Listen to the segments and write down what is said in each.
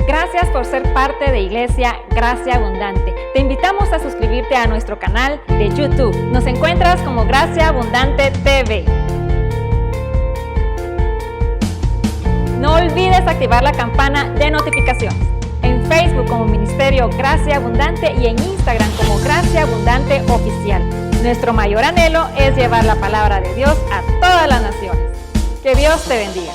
Gracias por ser parte de Iglesia Gracia Abundante. Te invitamos a suscribirte a nuestro canal de YouTube. Nos encuentras como Gracia Abundante TV. No olvides activar la campana de notificaciones. En Facebook como Ministerio Gracia Abundante y en Instagram como Gracia Abundante Oficial. Nuestro mayor anhelo es llevar la palabra de Dios a todas las naciones. Que Dios te bendiga.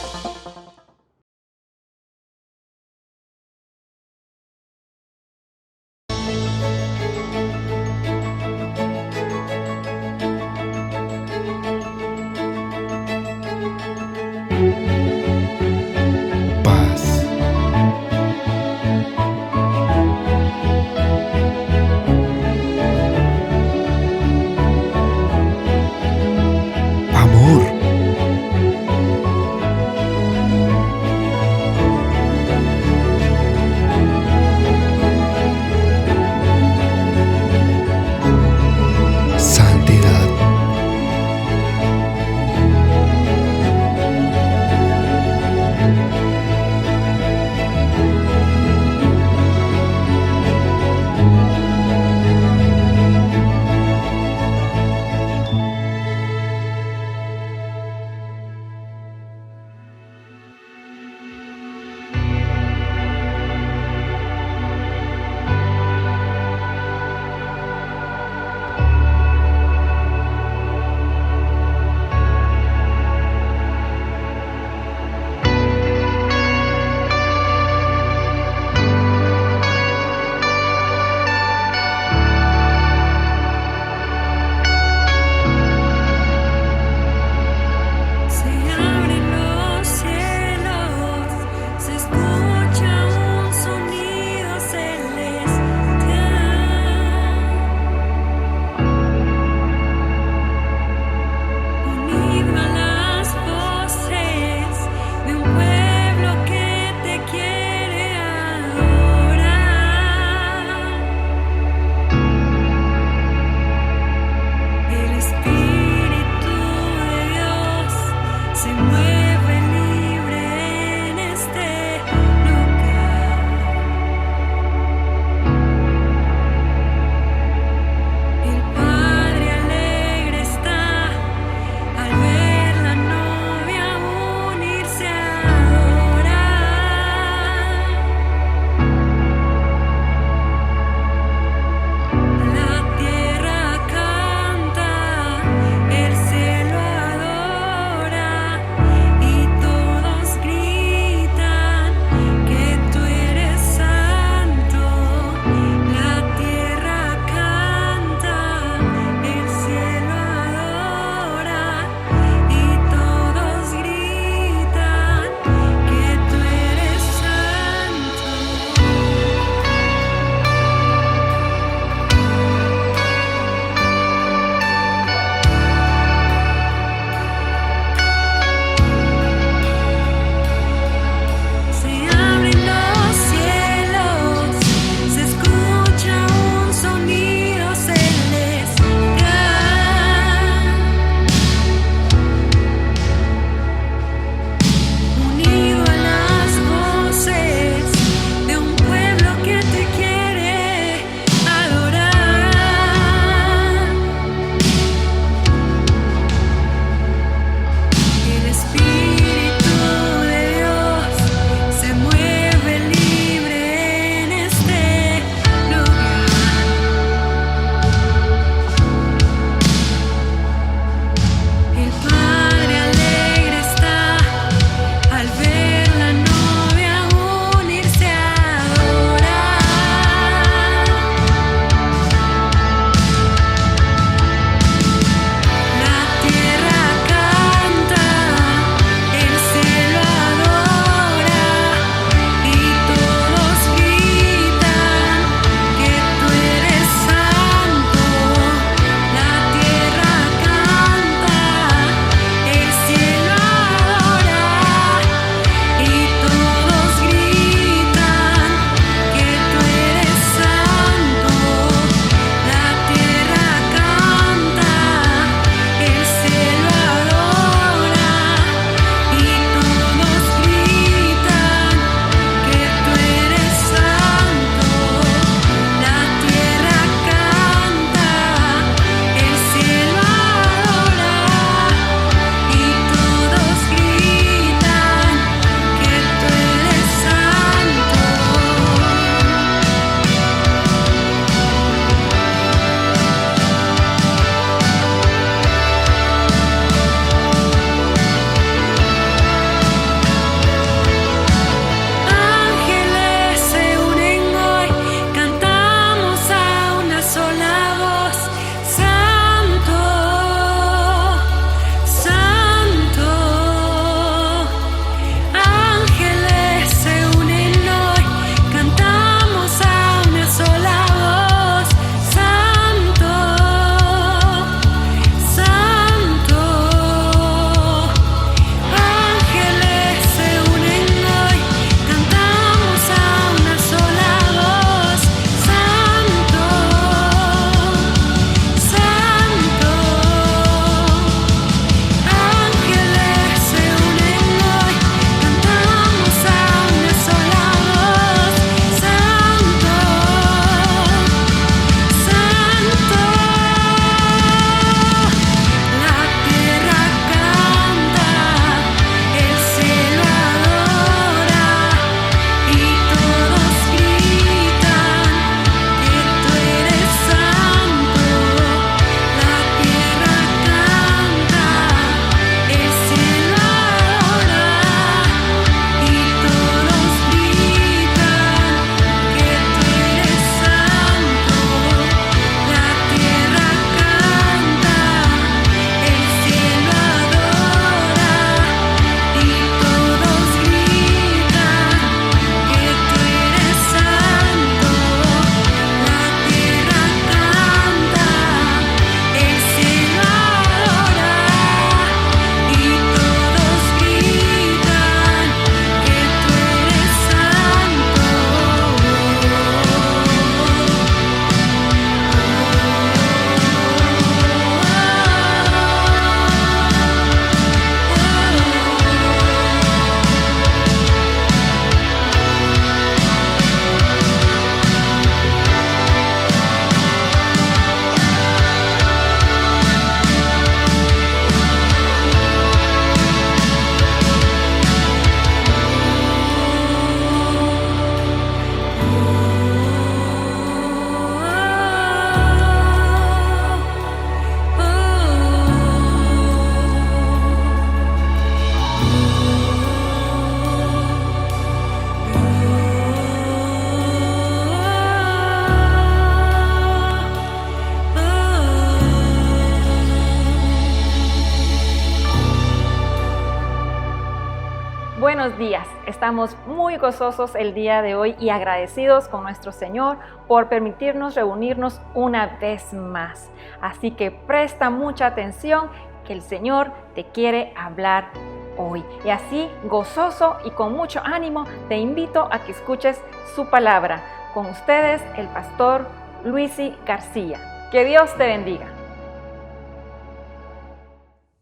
buenos días. Estamos muy gozosos el día de hoy y agradecidos con nuestro Señor por permitirnos reunirnos una vez más. Así que presta mucha atención que el Señor te quiere hablar hoy. Y así, gozoso y con mucho ánimo, te invito a que escuches su palabra. Con ustedes, el pastor Luisi García. Que Dios te bendiga.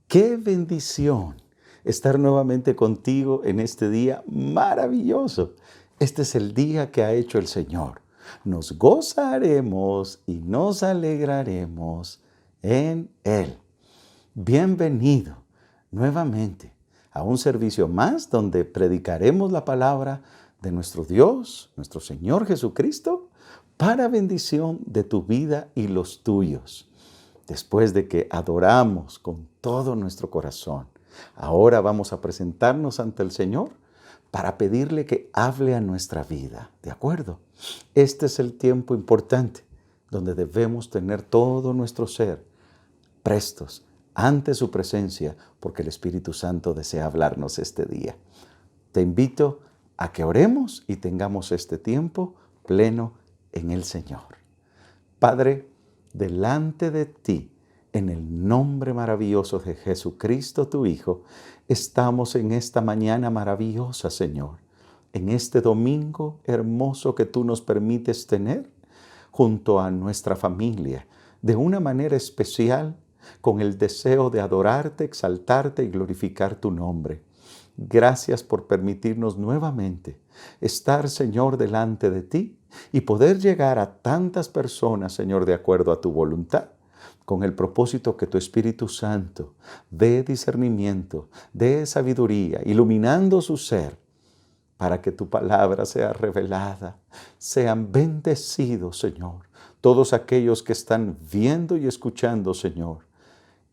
¡Qué bendición estar nuevamente contigo en este día maravilloso! Este es el día que ha hecho el Señor. Nos gozaremos y nos alegraremos en Él. Bienvenido nuevamente a un servicio más donde predicaremos la palabra de nuestro Dios, nuestro Señor Jesucristo, para bendición de tu vida y los tuyos. Después de que adoramos con todo nuestro corazón, ahora vamos a presentarnos ante el Señor para pedirle que hable a nuestra vida, ¿de acuerdo? Este es el tiempo importante donde debemos tener todo nuestro ser prestos ante su presencia, porque el Espíritu Santo desea hablarnos este día. Te invito a que oremos y tengamos este tiempo pleno en el Señor. Padre, delante de ti, en el nombre maravilloso de Jesucristo, tu Hijo, estamos en esta mañana maravillosa, Señor, en este domingo hermoso que tú nos permites tener junto a nuestra familia, de una manera especial, con el deseo de adorarte, exaltarte y glorificar tu nombre. Gracias por permitirnos nuevamente estar, Señor, delante de ti y poder llegar a tantas personas, Señor, de acuerdo a tu voluntad, con el propósito que tu Espíritu Santo dé discernimiento, dé sabiduría, iluminando su ser, para que tu palabra sea revelada. Sean bendecidos, Señor, todos aquellos que están viendo y escuchando, Señor,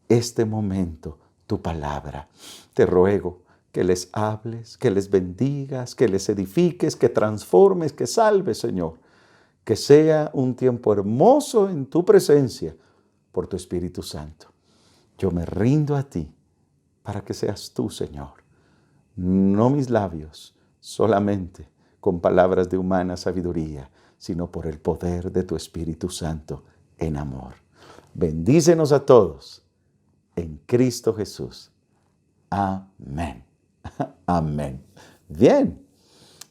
este momento, tu palabra. Te ruego que les hables, que les bendigas, que les edifiques, que transformes, que salves, Señor. Que sea un tiempo hermoso en tu presencia por tu Espíritu Santo. Yo me rindo a ti para que seas tú, Señor. No mis labios, solamente con palabras de humana sabiduría, sino por el poder de tu Espíritu Santo en amor. Bendícenos a todos en Cristo Jesús. Amén. Amén. Bien,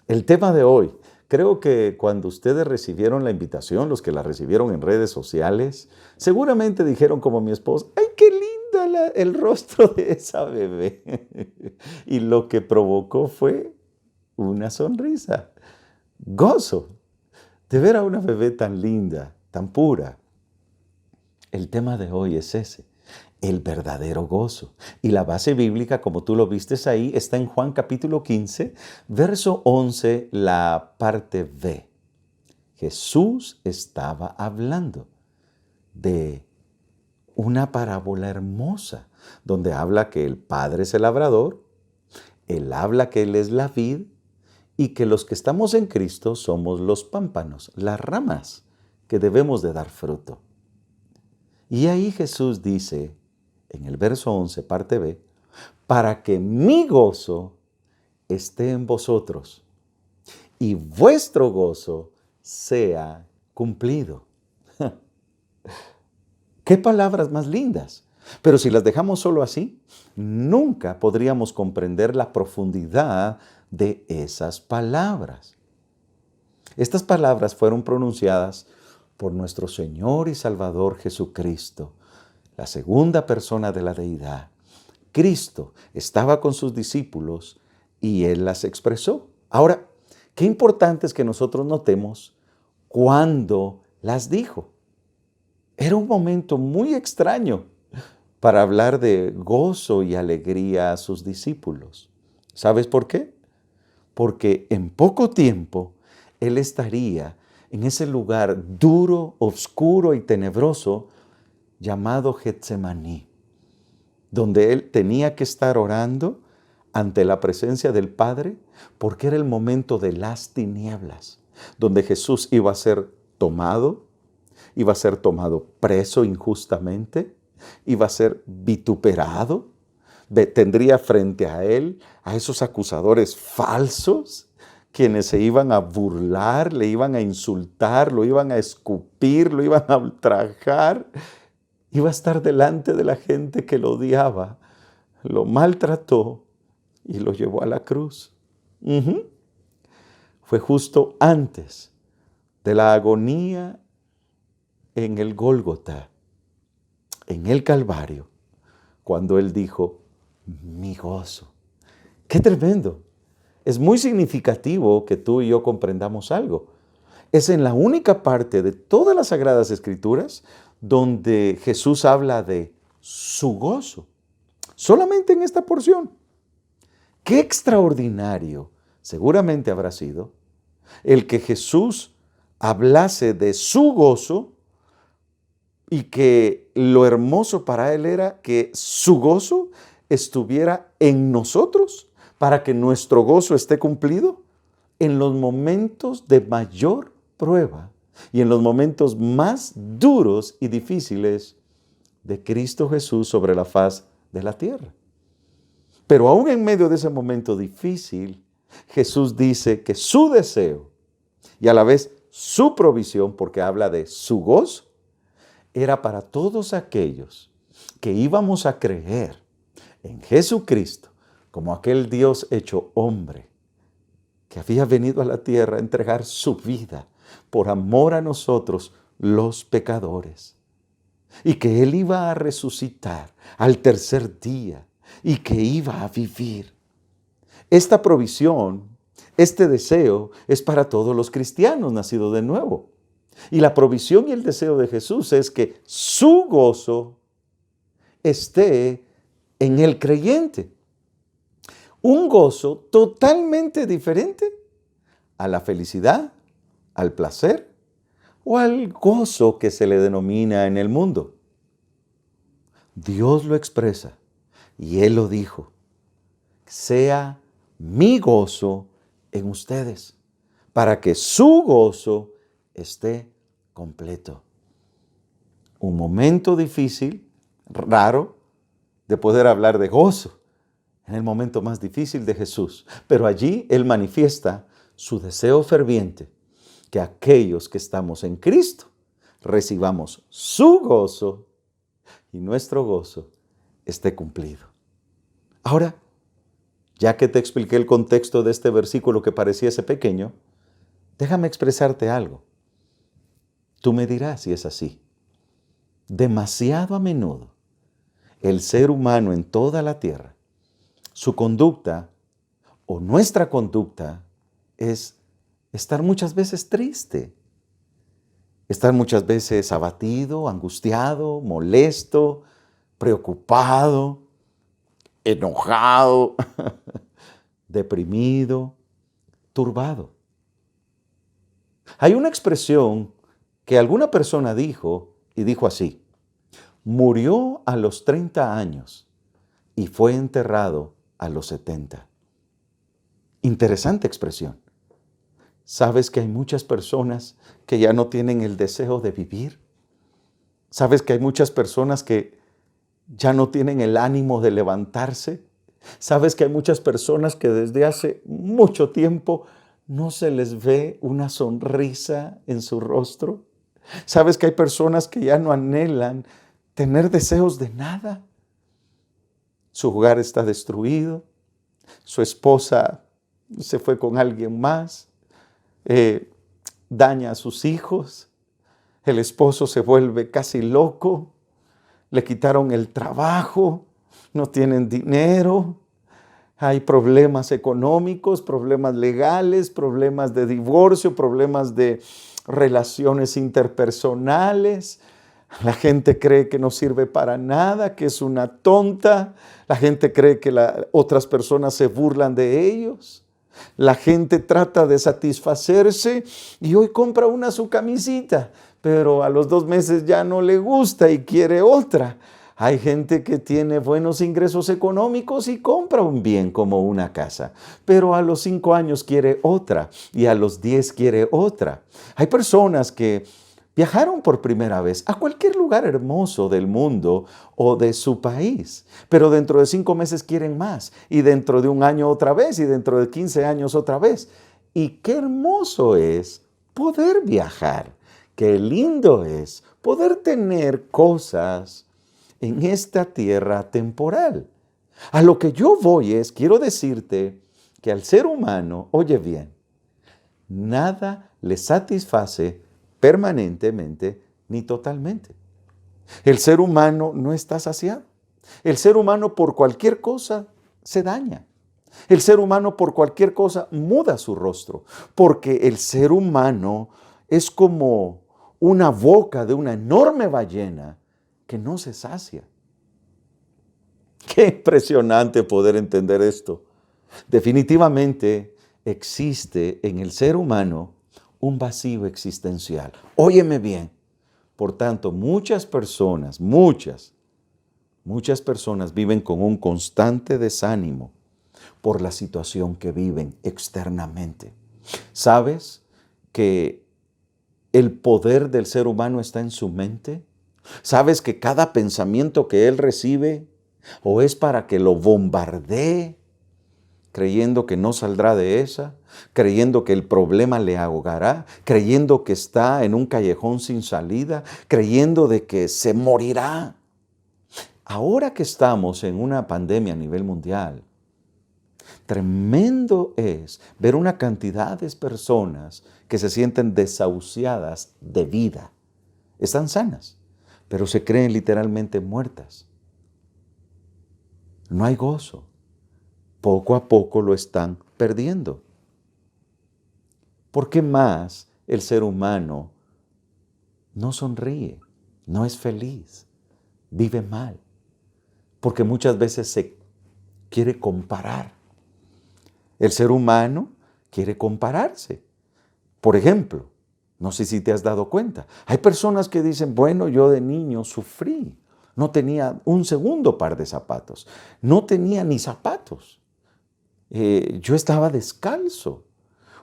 el tema de hoy. Creo que cuando ustedes recibieron la invitación, los que la recibieron en redes sociales, seguramente dijeron como mi esposa, ¡ay, qué linda el rostro de esa bebé! Y lo que provocó fue una sonrisa, gozo de ver a una bebé tan linda, tan pura. El tema de hoy es ese. El verdadero gozo. Y la base bíblica, como tú lo vistes ahí, está en Juan capítulo 15, verso 11, la parte B. Jesús estaba hablando de una parábola hermosa, donde habla que el Padre es el labrador, Él habla que Él es la vid, y que los que estamos en Cristo somos los pámpanos, las ramas que debemos de dar fruto. Y ahí Jesús dice, en el verso 11, parte B, para que mi gozo esté en vosotros y vuestro gozo sea cumplido. ¡Qué palabras más lindas! Pero si las dejamos solo así, nunca podríamos comprender la profundidad de esas palabras. Estas palabras fueron pronunciadas por nuestro Señor y Salvador Jesucristo, la segunda persona de la deidad. Cristo estaba con sus discípulos y Él las expresó. Ahora, qué importante es que nosotros notemos cuándo las dijo. Era un momento muy extraño para hablar de gozo y alegría a sus discípulos. ¿Sabes por qué? Porque en poco tiempo Él estaría en ese lugar duro, oscuro y tenebroso llamado Getsemaní, donde Él tenía que estar orando ante la presencia del Padre, porque era el momento de las tinieblas, donde Jesús iba a ser tomado preso injustamente, iba a ser vituperado, Tendría frente a él a esos acusadores falsos, quienes se iban a burlar, le iban a insultar, lo iban a escupir, lo iban a ultrajar. Iba a estar delante de la gente que lo odiaba, lo maltrató y lo llevó a la cruz. Fue justo antes de la agonía en el Gólgota, en el Calvario, cuando él dijo, mi gozo. ¡Qué tremendo! Es muy significativo que tú y yo comprendamos algo. Es en la única parte de todas las Sagradas Escrituras donde Jesús habla de su gozo. Solamente en esta porción. ¡Qué extraordinario! Seguramente habrá sido el que Jesús hablase de su gozo y que lo hermoso para él era que su gozo estuviera en nosotros para que nuestro gozo esté cumplido en los momentos de mayor prueba y en los momentos más duros y difíciles de Cristo Jesús sobre la faz de la tierra. Pero aún en medio de ese momento difícil, Jesús dice que su deseo y a la vez su provisión, porque habla de su gozo, era para todos aquellos que íbamos a creer en Jesucristo como aquel Dios hecho hombre, que había venido a la tierra a entregar su vida por amor a nosotros, los pecadores, y que Él iba a resucitar al tercer día y que iba a vivir. Esta provisión, este deseo es para todos los cristianos nacidos de nuevo. Y la provisión y el deseo de Jesús es que su gozo esté en el creyente. Un gozo totalmente diferente a la felicidad, al placer o al gozo que se le denomina en el mundo. Dios lo expresa y Él lo dijo. Sea mi gozo en ustedes, para que su gozo esté completo. Un momento difícil, raro, de poder hablar de gozo en el momento más difícil de Jesús. Pero allí Él manifiesta su deseo ferviente que aquellos que estamos en Cristo recibamos su gozo y nuestro gozo esté cumplido. Ahora, ya que te expliqué el contexto de este versículo que pareciese pequeño, déjame expresarte algo. Tú me dirás si es así. Demasiado a menudo, el ser humano en toda la tierra, su conducta o nuestra conducta es estar muchas veces triste, estar muchas veces abatido, angustiado, molesto, preocupado, enojado, deprimido, turbado. Hay una expresión que alguna persona dijo y dijo así: murió a los 30 años y fue enterrado a los 70. Interesante expresión. ¿Sabes que hay muchas personas que ya no tienen el deseo de vivir? ¿Sabes que hay muchas personas que ya no tienen el ánimo de levantarse? ¿Sabes que hay muchas personas que desde hace mucho tiempo no se les ve una sonrisa en su rostro? ¿Sabes que hay personas que ya no anhelan tener deseos de nada? Su hogar está destruido, su esposa se fue con alguien más, daña a sus hijos, el esposo se vuelve casi loco, le quitaron el trabajo, no tienen dinero, hay problemas económicos, problemas legales, problemas de divorcio, problemas de relaciones interpersonales. La gente cree que no sirve para nada, que es una tonta. La gente cree que otras personas se burlan de ellos. La gente trata de satisfacerse y hoy compra su camisita, pero a los 2 meses ya no le gusta y quiere otra. Hay gente que tiene buenos ingresos económicos y compra un bien como una casa, pero a los 5 años quiere otra y a los 10 quiere otra. Hay personas que viajaron por primera vez a cualquier lugar hermoso del mundo o de su país, pero dentro de 5 meses quieren más, y dentro de un año otra vez, y dentro de 15 años otra vez. Y qué hermoso es poder viajar, qué lindo es poder tener cosas en esta tierra temporal. A lo que yo voy es, quiero decirte que al ser humano, oye bien, nada le satisface permanentemente ni totalmente. El ser humano no está saciado. El ser humano por cualquier cosa se daña. El ser humano por cualquier cosa muda su rostro, porque el ser humano es como una boca de una enorme ballena que no se sacia. Qué impresionante poder entender esto. Definitivamente existe en el ser humano un vacío existencial. Óyeme bien. Por tanto, muchas personas viven con un constante desánimo por la situación que viven externamente. ¿Sabes que el poder del ser humano está en su mente? ¿Sabes que cada pensamiento que él recibe o es para que lo bombardee, creyendo que no saldrá de esa, creyendo que el problema le ahogará, creyendo que está en un callejón sin salida, creyendo de que se morirá? Ahora que estamos en una pandemia a nivel mundial, tremendo es ver una cantidad de personas que se sienten desahuciadas de vida. Están sanas, pero se creen literalmente muertas. No hay gozo. Poco a poco lo están perdiendo. ¿Por qué más el ser humano no sonríe, no es feliz, vive mal? Porque muchas veces se quiere comparar. El ser humano quiere compararse. Por ejemplo, no sé si te has dado cuenta, hay personas que dicen, bueno, yo de niño sufrí, no tenía un segundo par de zapatos, no tenía ni zapatos. Yo estaba descalzo.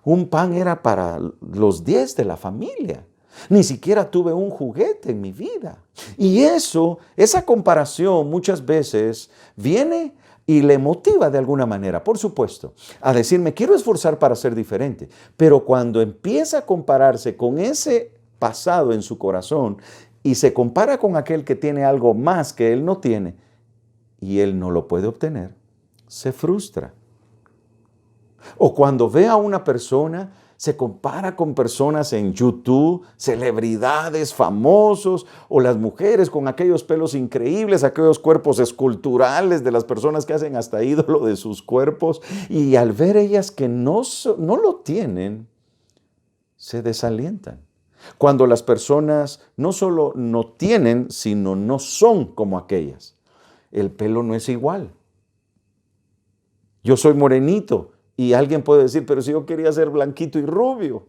Un pan era para los 10 de la familia. Ni siquiera tuve un juguete en mi vida. Y esa comparación muchas veces viene y le motiva de alguna manera, por supuesto, a decir, me quiero esforzar para ser diferente. Pero cuando empieza a compararse con ese pasado en su corazón y se compara con aquel que tiene algo más que él no tiene y él no lo puede obtener, se frustra. O cuando ve a una persona, se compara con personas en YouTube, celebridades, famosos, o las mujeres con aquellos pelos increíbles, aquellos cuerpos esculturales de las personas que hacen hasta ídolo de sus cuerpos. Y al ver ellas que no lo tienen, se desalientan. Cuando las personas no solo no tienen, sino no son como aquellas. El pelo no es igual. Yo soy morenito. Y alguien puede decir, pero si yo quería ser blanquito y rubio.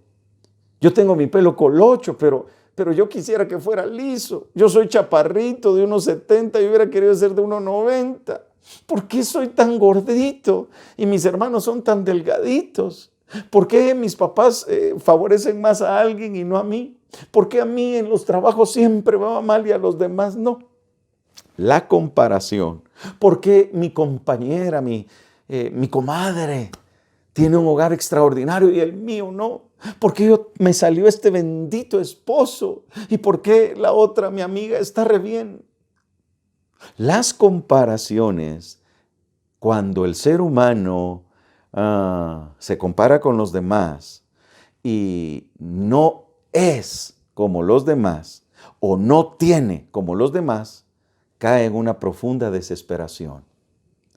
Yo tengo mi pelo colocho, pero yo quisiera que fuera liso. Yo soy chaparrito de 1,70 y hubiera querido ser de 1,90. ¿Por qué soy tan gordito y mis hermanos son tan delgaditos? ¿Por qué mis papás favorecen más a alguien y no a mí? ¿Por qué a mí en los trabajos siempre me va mal y a los demás no? La comparación. ¿Por qué mi compañera, mi comadre tiene un hogar extraordinario y el mío no? ¿Por qué me salió este bendito esposo? ¿Y por qué la otra, mi amiga, está re bien? Las comparaciones, cuando el ser humano se compara con los demás y no es como los demás o no tiene como los demás, cae en una profunda desesperación.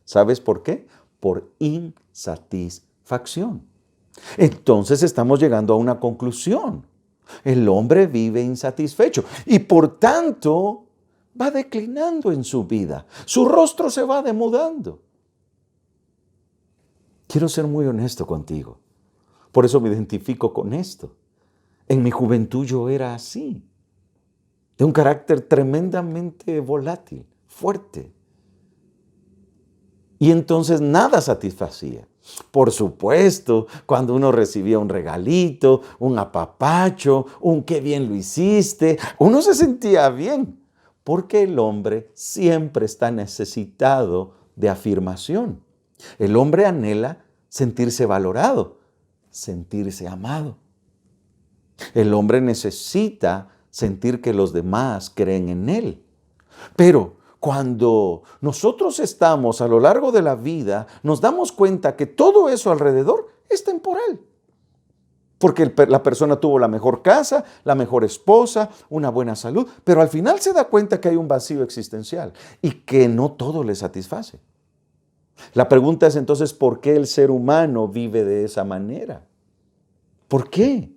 ¿Sabes por qué? Por insatisfacción. Entonces estamos llegando a una conclusión. El hombre vive insatisfecho y por tanto va declinando en su vida. Su rostro se va demudando. Quiero ser muy honesto contigo. Por eso me identifico con esto. En mi juventud yo era así, de un carácter tremendamente volátil, fuerte. Y entonces nada satisfacía. Por supuesto, cuando uno recibía un regalito, un apapacho, un qué bien lo hiciste, uno se sentía bien, porque el hombre siempre está necesitado de afirmación. El hombre anhela sentirse valorado, sentirse amado. El hombre necesita sentir que los demás creen en él. Pero cuando nosotros estamos a lo largo de la vida, nos damos cuenta que todo eso alrededor es temporal. Porque la persona tuvo la mejor casa, la mejor esposa, una buena salud, pero al final se da cuenta que hay un vacío existencial y que no todo le satisface. La pregunta es entonces, ¿por qué el ser humano vive de esa manera? ¿Por qué?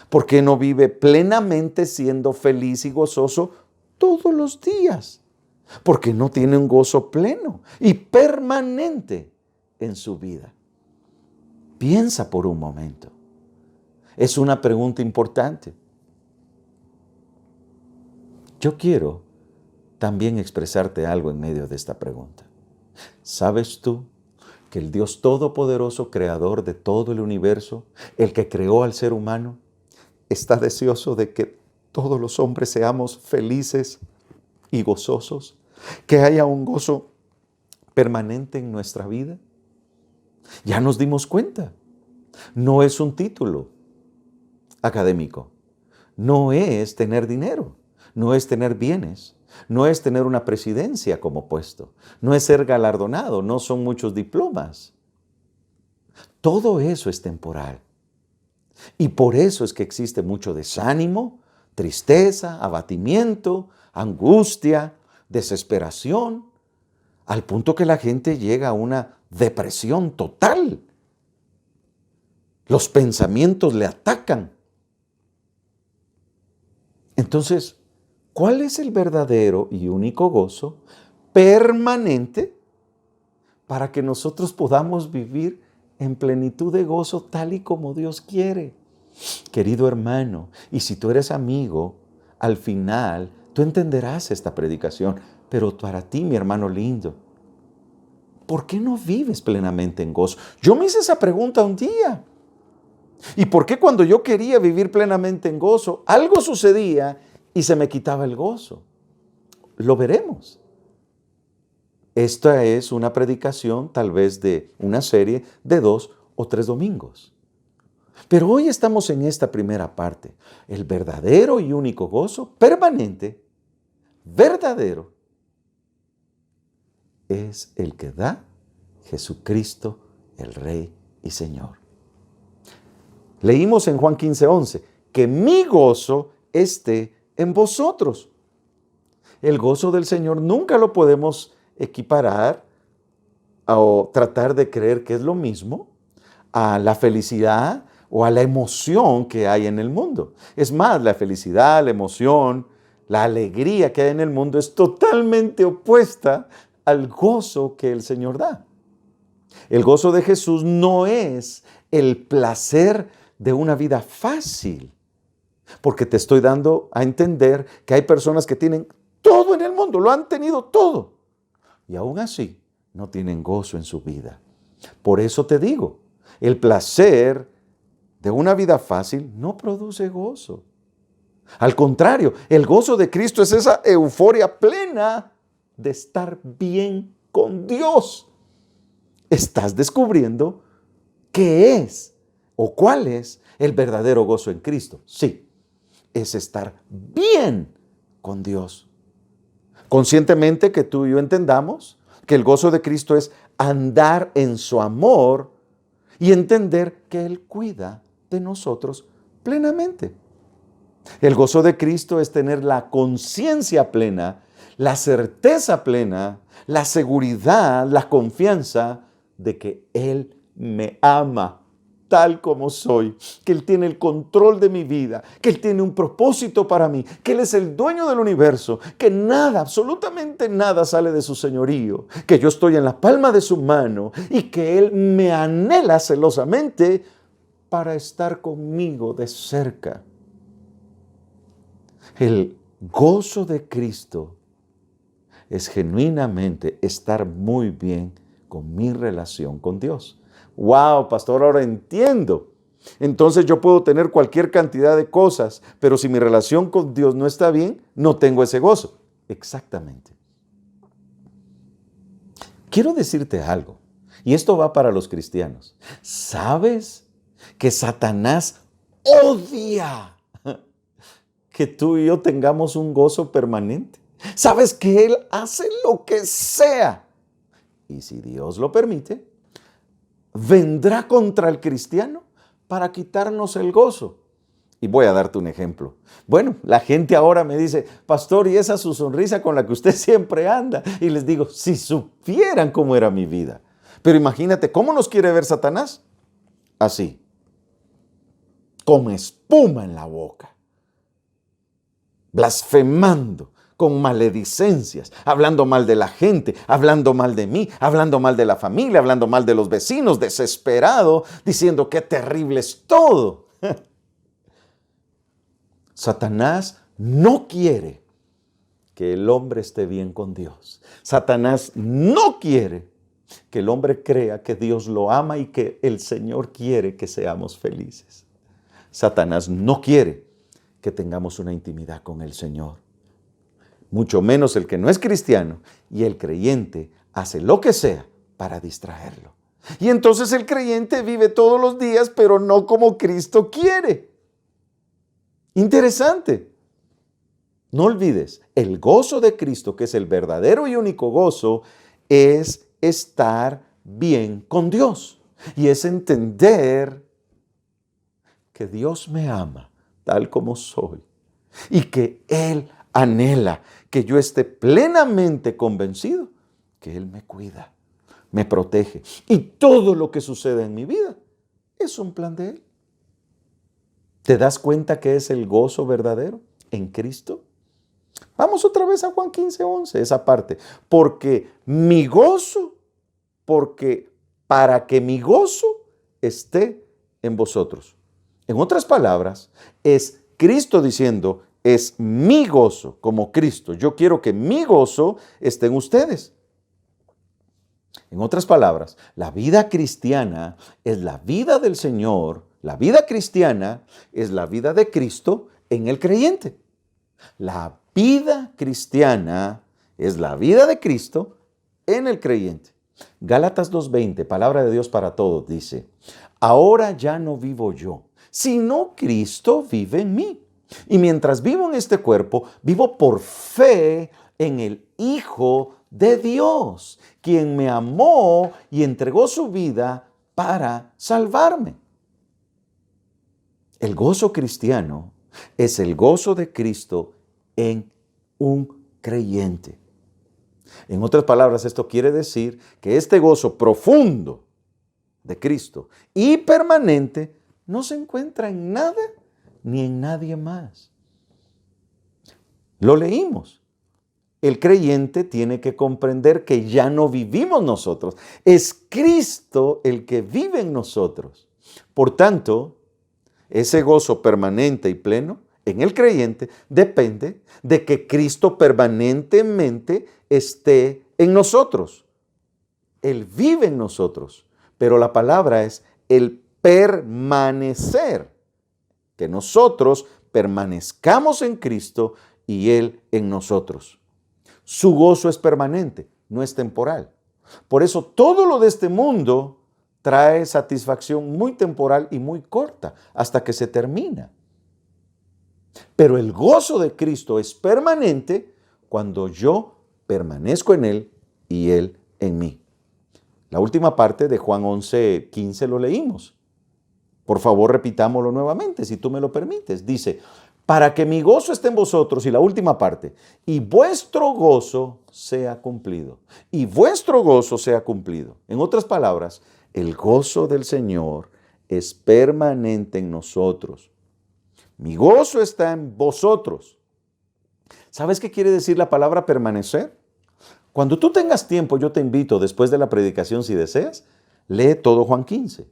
¿Por qué no vive plenamente siendo feliz y gozoso todos los días? Porque no tiene un gozo pleno y permanente en su vida. Piensa por un momento. Es una pregunta importante. Yo quiero también expresarte algo en medio de esta pregunta. ¿Sabes tú que el Dios Todopoderoso, creador de todo el universo, el que creó al ser humano, está deseoso de que todos los hombres seamos felices y gozosos? Que haya un gozo permanente en nuestra vida. Ya nos dimos cuenta. No es un título académico. No es tener dinero. No es tener bienes. No es tener una presidencia como puesto. No es ser galardonado. No son muchos diplomas. Todo eso es temporal. Y por eso es que existe mucho desánimo, tristeza, abatimiento, angustia, desesperación, al punto que la gente llega a una depresión total. Los pensamientos le atacan. Entonces, ¿cuál es el verdadero y único gozo permanente para que nosotros podamos vivir en plenitud de gozo tal y como Dios quiere? Querido hermano, y si tú eres amigo, al final tú entenderás esta predicación, pero para ti, mi hermano lindo, ¿por qué no vives plenamente en gozo? Yo me hice esa pregunta un día. ¿Y por qué cuando yo quería vivir plenamente en gozo, algo sucedía y se me quitaba el gozo? Lo veremos. Esta es una predicación tal vez de una serie de 2 o 3 domingos. Pero hoy estamos en esta primera parte. El verdadero y único gozo permanente, verdadero, es el que da Jesucristo, el Rey y Señor. Leímos en Juan 15:11, que mi gozo esté en vosotros. El gozo del Señor nunca lo podemos equiparar o tratar de creer que es lo mismo a la felicidad o a la emoción que hay en el mundo. Es más, la felicidad, la emoción, la alegría que hay en el mundo es totalmente opuesta al gozo que el Señor da. El gozo de Jesús no es el placer de una vida fácil, porque te estoy dando a entender que hay personas que tienen todo en el mundo, lo han tenido todo, y aún así no tienen gozo en su vida. Por eso te digo, el placer de una vida fácil no produce gozo. Al contrario, el gozo de Cristo es esa euforia plena de estar bien con Dios. Estás descubriendo qué es o cuál es el verdadero gozo en Cristo. Sí, es estar bien con Dios. Conscientemente que tú y yo entendamos que el gozo de Cristo es andar en su amor y entender que Él cuida de nosotros plenamente. El gozo de Cristo es tener la conciencia plena, la certeza plena, la seguridad, la confianza de que Él me ama tal como soy, que Él tiene el control de mi vida, que Él tiene un propósito para mí, que Él es el dueño del universo, que nada, absolutamente nada sale de su señorío, que yo estoy en la palma de su mano y que Él me anhela celosamente para estar conmigo de cerca. El gozo de Cristo es genuinamente estar muy bien con mi relación con Dios. ¡Wow, pastor! Ahora entiendo. Entonces yo puedo tener cualquier cantidad de cosas, pero si mi relación con Dios no está bien, no tengo ese gozo. Exactamente. Quiero decirte algo, y esto va para los cristianos. ¿Sabes que Satanás odia que tú y yo tengamos un gozo permanente? ¿Sabes que él hace lo que sea? Y si Dios lo permite, vendrá contra el cristiano para quitarnos el gozo. Y voy a darte un ejemplo. Bueno, la gente ahora me dice, pastor, ¿y esa es su sonrisa con la que usted siempre anda? Y les digo, si supieran cómo era mi vida. Pero imagínate, ¿cómo nos quiere ver Satanás? Así, con espuma en la boca, blasfemando, con maledicencias, hablando mal de la gente, hablando mal de mí, hablando mal de la familia, hablando mal de los vecinos, desesperado, diciendo qué terrible es todo. Satanás no quiere que el hombre esté bien con Dios. Satanás no quiere que el hombre crea que Dios lo ama y que el Señor quiere que seamos felices. Satanás no quiere que tengamos una intimidad con el Señor. Mucho menos el que no es cristiano, y el creyente hace lo que sea para distraerlo. Y entonces el creyente vive todos los días, pero no como Cristo quiere. Interesante. No olvides, el gozo de Cristo, que es el verdadero y único gozo, es estar bien con Dios. Y es entender que Dios me ama tal como soy y que Él anhela que yo esté plenamente convencido que Él me cuida, me protege y todo lo que sucede en mi vida es un plan de Él. ¿Te das cuenta que es el gozo verdadero en Cristo? Vamos otra vez a Juan 15:11, esa parte. Para que mi gozo esté en vosotros. En otras palabras, es Cristo diciendo, es mi gozo como Cristo. Yo quiero que mi gozo esté en ustedes. En otras palabras, la vida cristiana es la vida del Señor. La vida cristiana es la vida de Cristo en el creyente. La vida cristiana es la vida de Cristo en el creyente. Gálatas 2:20, palabra de Dios para todos, dice, ahora ya no vivo yo, sino Cristo vive en mí. Y mientras vivo en este cuerpo, vivo por fe en el Hijo de Dios, quien me amó y entregó su vida para salvarme. El gozo cristiano es el gozo de Cristo en un creyente. En otras palabras, esto quiere decir que este gozo profundo de Cristo y permanente no se encuentra en nada ni en nadie más. Lo leímos. El creyente tiene que comprender que ya no vivimos nosotros. Es Cristo el que vive en nosotros. Por tanto, ese gozo permanente y pleno en el creyente depende de que Cristo permanentemente esté en nosotros. Él vive en nosotros, pero la palabra es el permanecer, que nosotros permanezcamos en Cristo y Él en nosotros. Su gozo es permanente, no es temporal. Por eso todo lo de este mundo trae satisfacción muy temporal y muy corta, hasta que se termina. Pero el gozo de Cristo es permanente cuando yo permanezco en Él y Él en mí. La última parte de Juan 11:15 lo leímos. Por favor, repitámoslo nuevamente, si tú me lo permites. Dice, para que mi gozo esté en vosotros, y la última parte, y vuestro gozo sea cumplido. Y vuestro gozo sea cumplido. En otras palabras, el gozo del Señor es permanente en nosotros. Mi gozo está en vosotros. ¿Sabes qué quiere decir la palabra permanecer? Cuando tú tengas tiempo, yo te invito, después de la predicación, si deseas, lee todo Juan 15.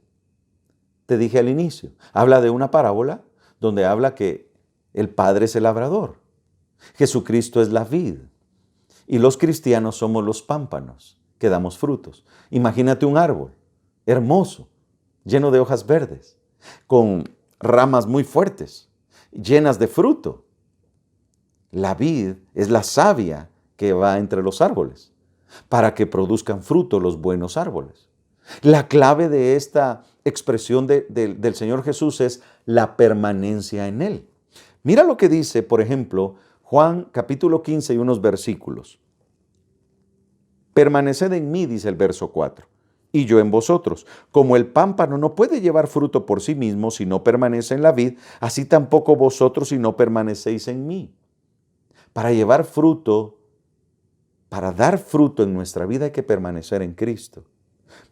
Te dije al inicio, habla de una parábola donde habla que el Padre es el labrador, Jesucristo es la vid y los cristianos somos los pámpanos. que damos frutos. Imagínate un árbol hermoso, lleno de hojas verdes, con ramas muy fuertes, llenas de fruto. La vid es la savia que va entre los árboles para que produzcan fruto los buenos árboles. La clave de esta expresión del Señor Jesús es la permanencia en Él. Mira lo que dice, por ejemplo, Juan capítulo 15 y unos versículos. Permaneced en mí, dice el verso 4, y yo en vosotros. Como el pámpano no puede llevar fruto por sí mismo si no permanece en la vid, así tampoco vosotros si no permanecéis en mí. Para llevar fruto, para dar fruto en nuestra vida hay que permanecer en Cristo.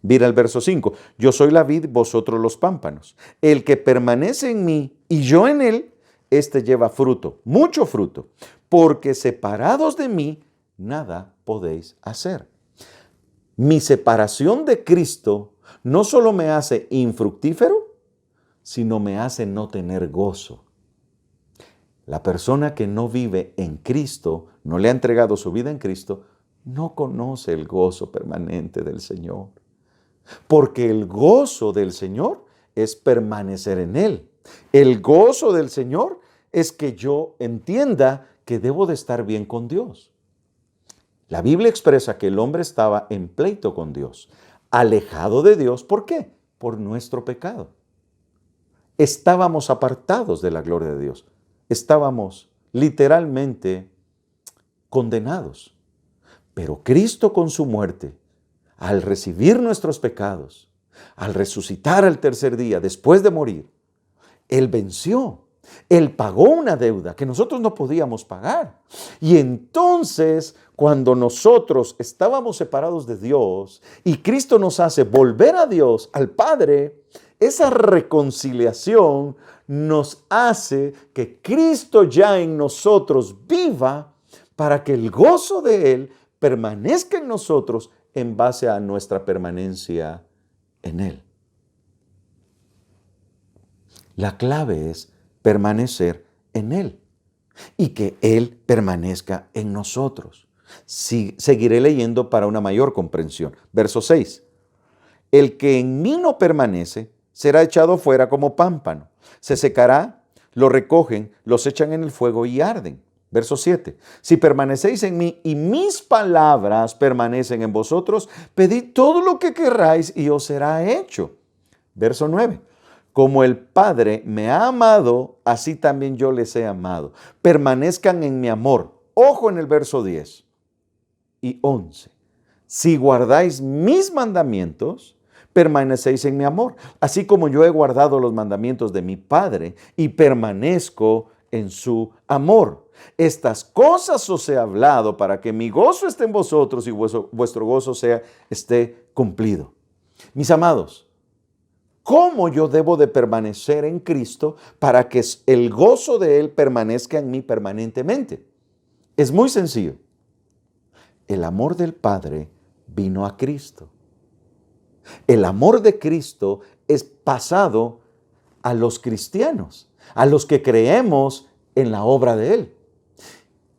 Mira el verso 5, yo soy la vid, vosotros los pámpanos. El que permanece en mí y yo en él, éste lleva fruto, mucho fruto, porque separados de mí, nada podéis hacer. Mi separación de Cristo no solo me hace infructífero, sino me hace no tener gozo. La persona que no vive en Cristo, no le ha entregado su vida en Cristo, no conoce el gozo permanente del Señor. Porque el gozo del Señor es permanecer en Él. El gozo del Señor es que yo entienda que debo de estar bien con Dios. La Biblia expresa que el hombre estaba en pleito con Dios, alejado de Dios. ¿Por qué? Por nuestro pecado. Estábamos apartados de la gloria de Dios. Estábamos literalmente condenados. Pero Cristo con su muerte, al recibir nuestros pecados, al resucitar al tercer día después de morir, Él venció. Él pagó una deuda que nosotros no podíamos pagar. Y entonces, cuando nosotros estábamos separados de Dios y Cristo nos hace volver a Dios, al Padre, esa reconciliación nos hace que Cristo ya en nosotros viva para que el gozo de Él permanezca en nosotros en base a nuestra permanencia en Él. La clave es permanecer en Él y que Él permanezca en nosotros. Seguiré leyendo para una mayor comprensión. Verso 6. El que en mí no permanece será echado fuera como pámpano. Se secará, lo recogen, los echan en el fuego y arden. Verso 7. Si permanecéis en mí y mis palabras permanecen en vosotros, pedid todo lo que querráis y os será hecho. Verso 9. Como el Padre me ha amado, así también yo les he amado. Permanezcan en mi amor. Ojo en el verso 10 y 11. Si guardáis mis mandamientos, permanecéis en mi amor, así como yo he guardado los mandamientos de mi Padre y permanezco en su amor. Estas cosas os he hablado para que mi gozo esté en vosotros y vuestro gozo esté cumplido. Mis amados, ¿cómo yo debo de permanecer en Cristo para que el gozo de Él permanezca en mí permanentemente? Es muy sencillo. El amor del Padre vino a Cristo. El amor de Cristo es pasado a los cristianos, a los que creemos en la obra de Él.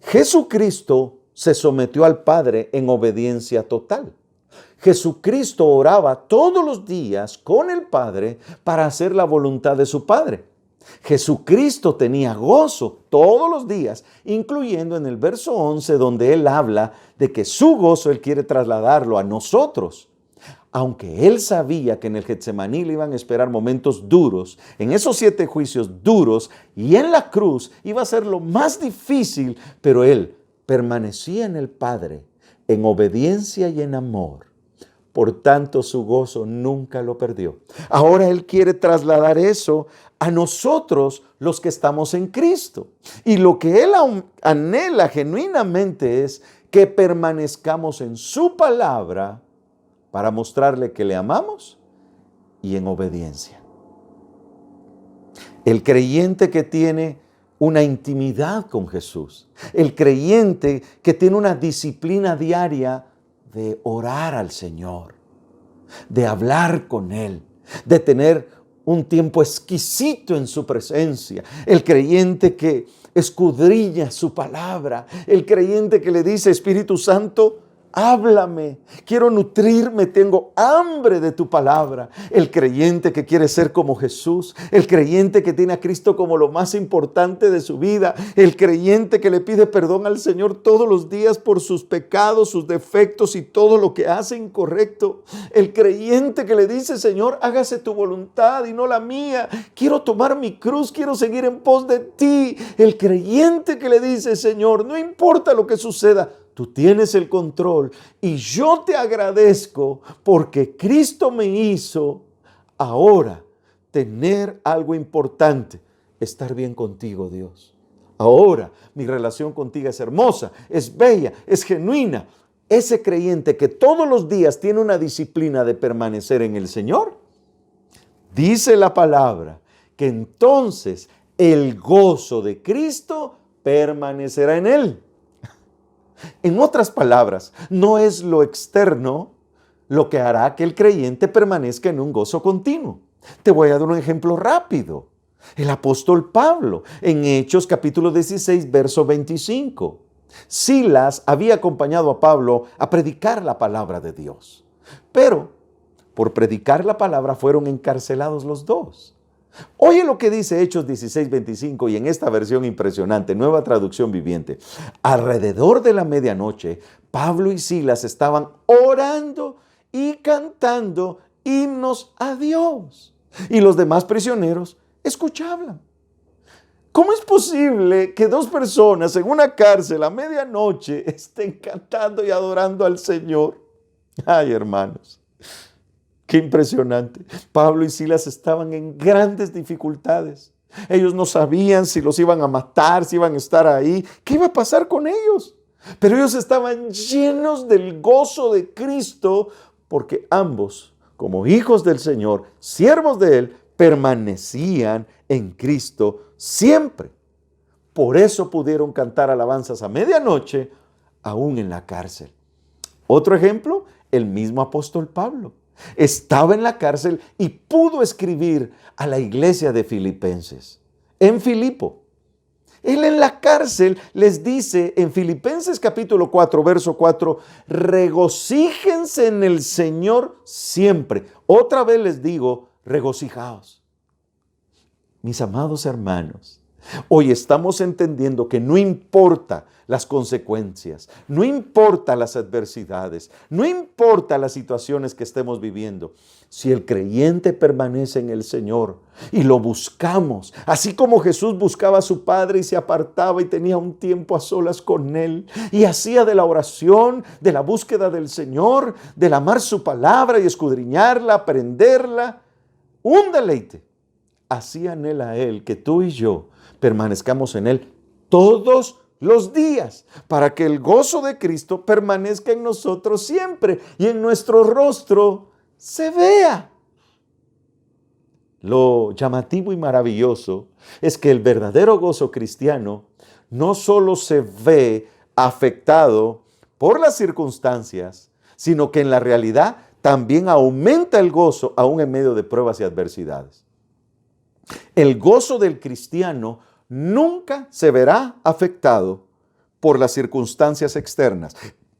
Jesucristo se sometió al Padre en obediencia total. Jesucristo oraba todos los días con el Padre para hacer la voluntad de su Padre. Jesucristo tenía gozo todos los días, incluyendo en el verso 11 donde Él habla de que su gozo Él quiere trasladarlo a nosotros. Aunque Él sabía que en el Getsemaní le iban a esperar momentos duros, en esos 7 juicios duros y en la cruz iba a ser lo más difícil, pero Él permanecía en el Padre, en obediencia y en amor. Por tanto, su gozo nunca lo perdió. Ahora Él quiere trasladar eso a nosotros, los que estamos en Cristo. Y lo que Él anhela genuinamente es que permanezcamos en su palabra para mostrarle que le amamos y en obediencia. El creyente que tiene una intimidad con Jesús, el creyente que tiene una disciplina diaria de orar al Señor, de hablar con Él, de tener un tiempo exquisito en su presencia, el creyente que escudriña su palabra, el creyente que le dice: Espíritu Santo, Háblame, quiero nutrirme, tengo hambre de tu palabra. El creyente que quiere ser como Jesús, el creyente que tiene a Cristo como lo más importante de su vida, el creyente que le pide perdón al Señor todos los días por sus pecados, sus defectos y todo lo que hace incorrecto. El creyente que le dice: Señor, hágase tu voluntad y no la mía. Quiero tomar mi cruz, quiero seguir en pos de ti. El creyente que le dice: Señor, no importa lo que suceda, tú tienes el control y yo te agradezco porque Cristo me hizo ahora tener algo importante, estar bien contigo, Dios. Ahora mi relación contigo es hermosa, es bella, es genuina. Ese creyente que todos los días tiene una disciplina de permanecer en el Señor, dice la palabra que entonces el gozo de Cristo permanecerá en él. En otras palabras, no es lo externo lo que hará que el creyente permanezca en un gozo continuo. Te voy a dar un ejemplo rápido. El apóstol Pablo, en Hechos capítulo 16, verso 25. Silas había acompañado a Pablo a predicar la palabra de Dios. Pero por predicar la palabra fueron encarcelados los dos. Oye lo que dice Hechos 16:25 y en esta versión impresionante, Nueva Traducción Viviente. Alrededor de la medianoche, Pablo y Silas estaban orando y cantando himnos a Dios. Y los demás prisioneros escuchaban. ¿Cómo es posible que dos personas en una cárcel a medianoche estén cantando y adorando al Señor? Ay, hermanos. Qué impresionante. Pablo y Silas estaban en grandes dificultades. Ellos no sabían si los iban a matar, si iban a estar ahí, qué iba a pasar con ellos. Pero ellos estaban llenos del gozo de Cristo porque ambos, como hijos del Señor, siervos de Él, permanecían en Cristo siempre. Por eso pudieron cantar alabanzas a medianoche, aún en la cárcel. Otro ejemplo, el mismo apóstol Pablo. Estaba en la cárcel y pudo escribir a la iglesia de Filipenses, en Filipo. Él en la cárcel les dice en Filipenses capítulo 4, verso 4, regocíjense en el Señor siempre. Otra vez les digo, regocijaos. Mis amados hermanos, hoy estamos entendiendo que no importa las consecuencias, no importa las adversidades, no importa las situaciones que estemos viviendo. Si el creyente permanece en el Señor y lo buscamos, así como Jesús buscaba a su Padre y se apartaba y tenía un tiempo a solas con Él y hacía de la oración, de la búsqueda del Señor, del amar su palabra y escudriñarla, aprenderla, un deleite. Así anhela Él que tú y yo permanezcamos en Él todos los días, para que el gozo de Cristo permanezca en nosotros siempre y en nuestro rostro se vea. Lo llamativo y maravilloso es que el verdadero gozo cristiano no solo se ve afectado por las circunstancias, sino que en la realidad también aumenta el gozo aún en medio de pruebas y adversidades. El gozo del cristiano nunca se verá afectado por las circunstancias externas.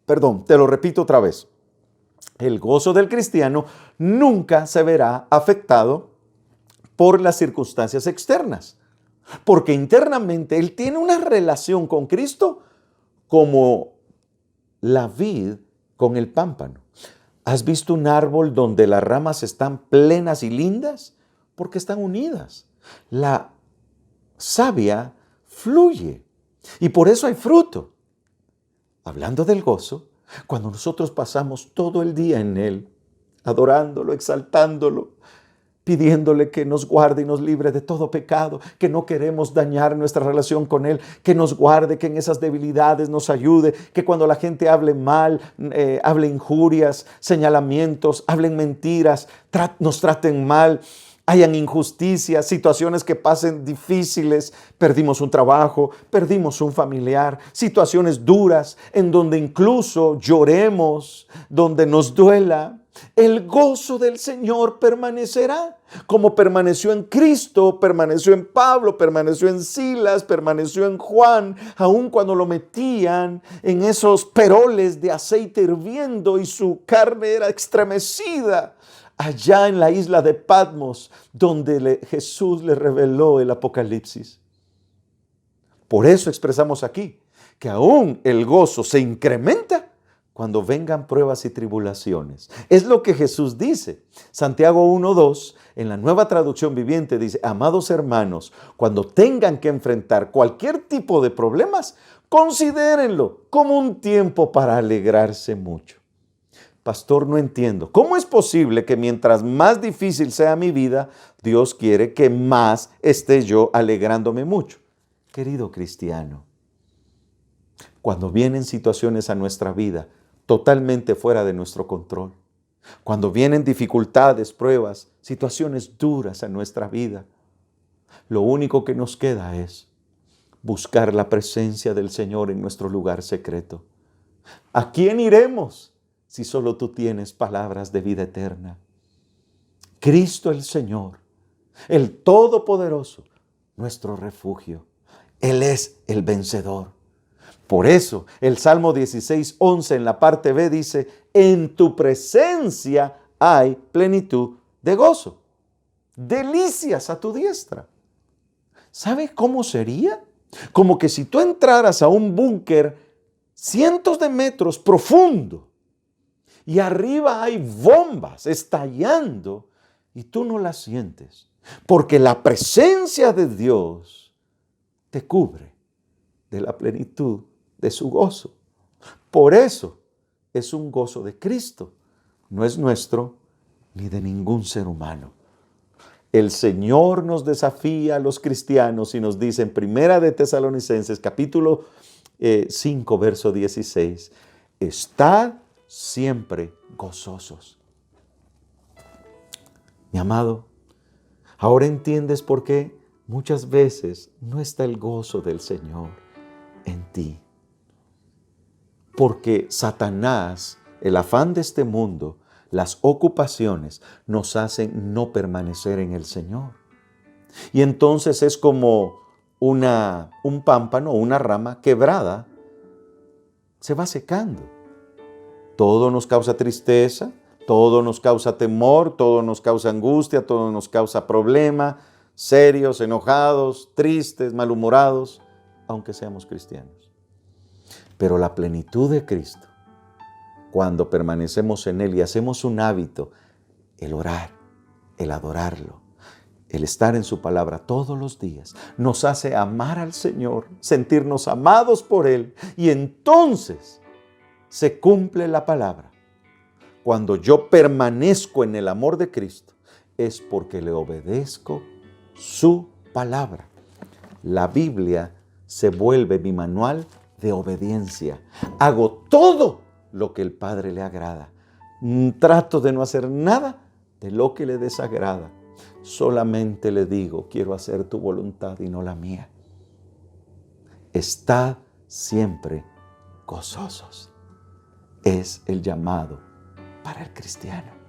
Perdón, te lo repito otra vez. El gozo del cristiano nunca se verá afectado por las circunstancias externas, porque internamente él tiene una relación con Cristo como la vid con el pámpano. ¿Has visto un árbol donde las ramas están plenas y lindas? Porque están unidas. La savia fluye y por eso hay fruto. Hablando del gozo, cuando nosotros pasamos todo el día en Él, adorándolo, exaltándolo, pidiéndole que nos guarde y nos libre de todo pecado, que no queremos dañar nuestra relación con Él, que nos guarde, que en esas debilidades nos ayude, que cuando la gente hable mal, hable injurias, señalamientos, hablen mentiras, nos traten mal, hayan injusticias, situaciones que pasen difíciles, perdimos un trabajo, perdimos un familiar, situaciones duras en donde incluso lloremos, donde nos duela, El gozo del Señor permanecerá, como permaneció en Cristo, permaneció en Pablo, permaneció en Silas, permaneció en Juan, aun cuando lo metían en esos peroles de aceite hirviendo y su carne era estremecida, allá en la isla de Patmos, donde Jesús le reveló el Apocalipsis. Por eso expresamos aquí que aún el gozo se incrementa cuando vengan pruebas y tribulaciones. Es lo que Jesús dice. Santiago 1:2, en la Nueva Traducción Viviente, dice: amados hermanos, cuando tengan que enfrentar cualquier tipo de problemas, considérenlo como un tiempo para alegrarse mucho. Pastor, no entiendo. ¿Cómo es posible que mientras más difícil sea mi vida, Dios quiere que más esté yo alegrándome mucho? Querido cristiano, cuando vienen situaciones a nuestra vida totalmente fuera de nuestro control, cuando vienen dificultades, pruebas, situaciones duras a nuestra vida, lo único que nos queda es buscar la presencia del Señor en nuestro lugar secreto. ¿A quién iremos si solo tú tienes palabras de vida eterna? Cristo el Señor, el Todopoderoso, nuestro refugio. Él es el vencedor. Por eso el Salmo 16:11 en la parte B dice: en tu presencia hay plenitud de gozo, delicias a tu diestra. ¿Sabes cómo sería? Como que si tú entraras a un búnker cientos de metros profundo y arriba hay bombas estallando y tú no las sientes, porque la presencia de Dios te cubre de la plenitud de su gozo. Por eso es un gozo de Cristo, no es nuestro ni de ningún ser humano. El Señor nos desafía a los cristianos y nos dice en Primera de Tesalonicenses capítulo 5 verso 16: estad siempre gozosos. Mi amado, ahora entiendes por qué muchas veces no está el gozo del Señor en ti. Porque Satanás, el afán de este mundo, las ocupaciones nos hacen no permanecer en el Señor. Y entonces es como un pámpano, una rama quebrada, se va secando. Todo nos causa tristeza, todo nos causa temor, todo nos causa angustia, todo nos causa problema, serios, enojados, tristes, malhumorados, aunque seamos cristianos. Pero la plenitud de Cristo, cuando permanecemos en Él y hacemos un hábito, el orar, el adorarlo, el estar en su palabra todos los días, nos hace amar al Señor, sentirnos amados por Él, y entonces se cumple la palabra. Cuando yo permanezco en el amor de Cristo, es porque le obedezco su palabra. La Biblia se vuelve mi manual de obediencia. Hago todo lo que el Padre le agrada. Trato de no hacer nada de lo que le desagrada. Solamente le digo: quiero hacer tu voluntad y no la mía. Estad siempre gozosos. Es el llamado para el cristiano.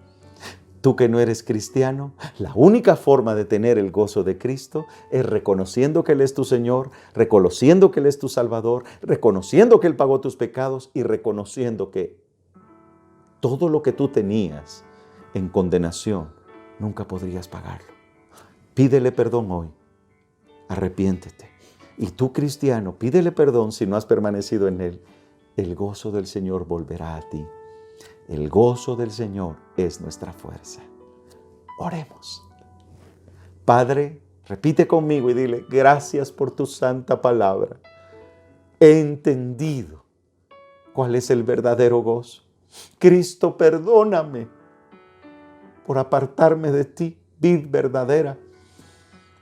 Tú que no eres cristiano, la única forma de tener el gozo de Cristo es reconociendo que Él es tu Señor, reconociendo que Él es tu Salvador, reconociendo que Él pagó tus pecados y reconociendo que todo lo que tú tenías en condenación nunca podrías pagarlo. Pídele perdón hoy, arrepiéntete. Y tú, cristiano, pídele perdón si no has permanecido en Él. El gozo del Señor volverá a ti. El gozo del Señor es nuestra fuerza. Oremos. Padre, repite conmigo y dile: gracias por tu santa palabra. He entendido cuál es el verdadero gozo. Cristo, perdóname por apartarme de ti, vid verdadera.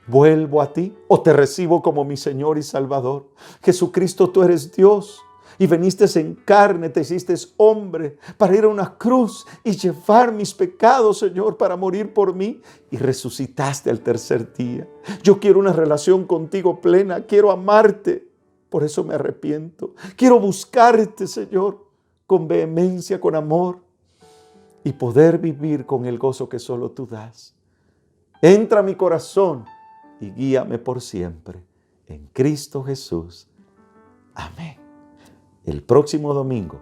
¿Vuelvo a ti o te recibo como mi Señor y Salvador? Jesucristo, tú eres Dios. Y veniste en carne, te hiciste hombre para ir a una cruz y llevar mis pecados, Señor, para morir por mí. Y resucitaste al tercer día. Yo quiero una relación contigo plena, quiero amarte. Por eso me arrepiento. Quiero buscarte, Señor, con vehemencia, con amor. y poder vivir con el gozo que solo tú das. Entra a mi corazón y guíame por siempre. En Cristo Jesús. Amén. El próximo domingo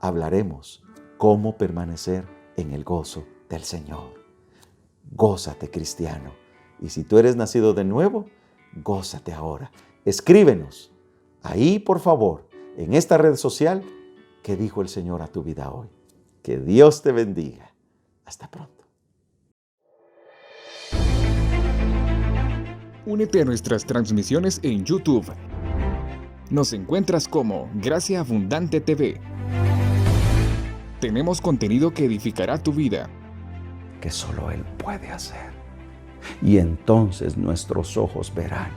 hablaremos cómo permanecer en el gozo del Señor. Gózate, cristiano. Y si tú eres nacido de nuevo, gózate ahora. Escríbenos ahí, por favor, en esta red social, qué dijo el Señor a tu vida hoy. Que Dios te bendiga. Hasta pronto. Únete a nuestras transmisiones en YouTube. Nos encuentras como Gracia Abundante TV. Tenemos contenido que edificará tu vida. Que solo Él puede hacer. Y entonces nuestros ojos verán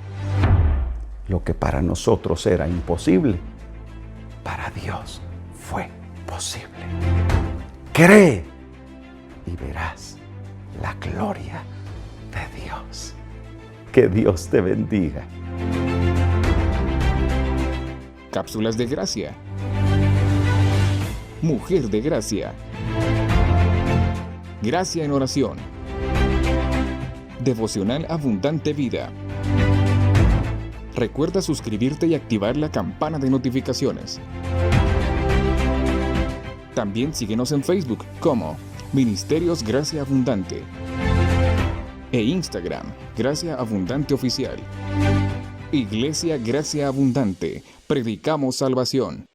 lo que para nosotros era imposible, para Dios fue posible. Cree y verás la gloria de Dios. Que Dios te bendiga. Cápsulas de gracia. Mujer de gracia. Gracia en oración. Devocional Abundante Vida. Recuerda suscribirte y activar la campana de notificaciones. También síguenos en Facebook como Ministerios Gracia Abundante e Instagram Gracia Abundante Oficial. Iglesia Gracia Abundante, predicamos salvación.